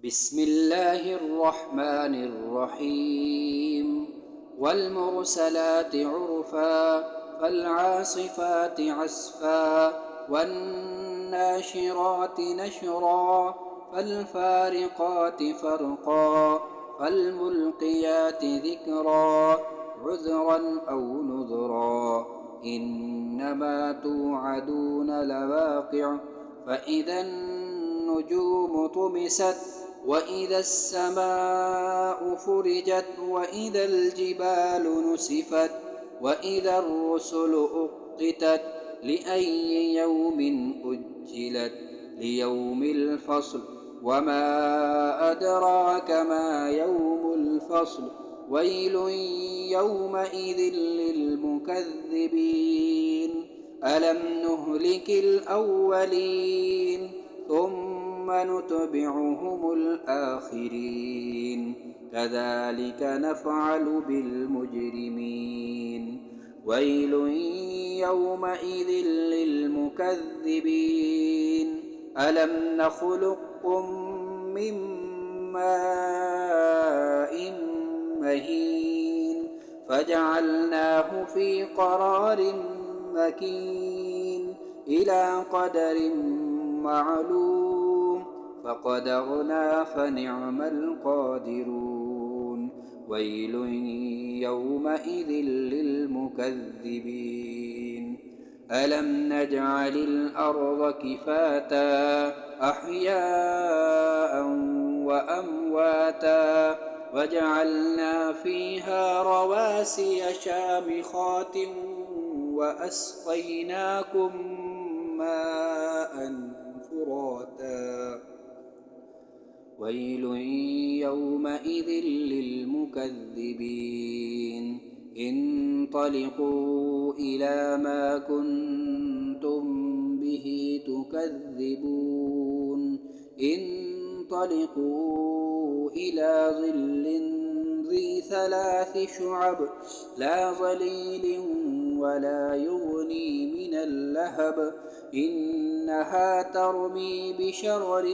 بسم الله الرحمن الرحيم والمرسلات عرفا فالعاصفات عصفا والناشرات نشرا فالفارقات فرقا فالملقيات ذكرا عذرا أو نذرا إنما توعدون لواقع فإذا النجوم طمست وإذا السماء فرجت وإذا الجبال نسفت وإذا الرسل أقتت لأي يوم أجلت ليوم الفصل وما أدراك ما يوم الفصل ويل يومئذ للمكذبين ألم نهلك الأولين ثم نتبعهم الآخرين كذلك نفعل بالمجرمين ويل يومئذ للمكذبين ألم نخلقكم من ماء مهين فجعلناه في قرار مكين إلى قدر معلوم فقدرنا فنعم القادرون ويل يومئذ للمكذبين ألم نجعل الأرض كفاتا أحياء وأمواتا وجعلنا فيها رواسي شامخات وأسقيناكم ماء فراتا ويل يومئذ للمكذبين انطلقوا إلى ما كنتم به تكذبون انطلقوا إلى ظل ذي ثلاث شعب لا ظليل ولا يغني من اللهب إنها ترمي بشرر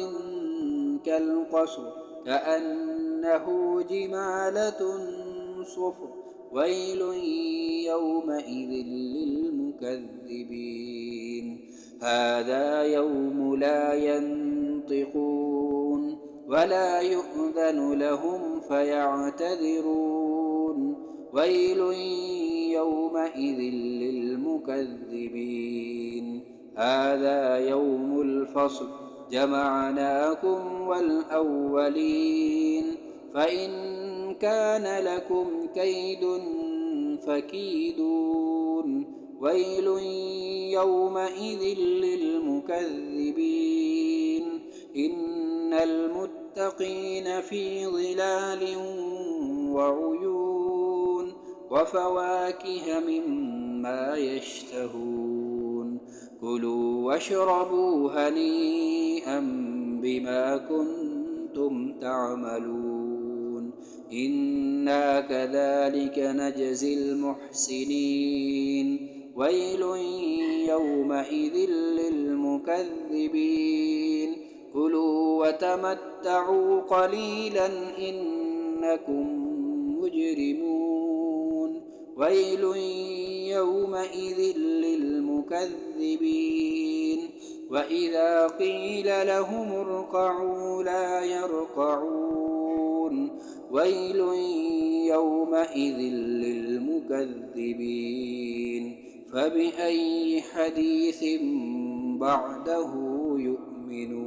كالقصر كأنه جمالة صفر ويل يومئذ للمكذبين هذا يوم لا ينطقون ولا يؤذن لهم فيعتذرون ويل يومئذ للمكذبين هذا يوم الفصل جمعناكم والأولين فإن كان لكم كيد فكيدون ويل يومئذ للمكذبين إن المتقين في ظلال وعيون وفواكه مما يشتهون كلوا واشربوا هنيئا بما كنتم تعملون إنا كذلك نجزي المحسنين ويل يومئذ للمكذبين كلوا وتمتعوا قليلا إنكم مجرمون ويل يومئذ للمكذبين وإذا قيل لهم اركعوا لا يركعون ويل يومئذ للمكذبين فبأي حديث بعده يؤمنون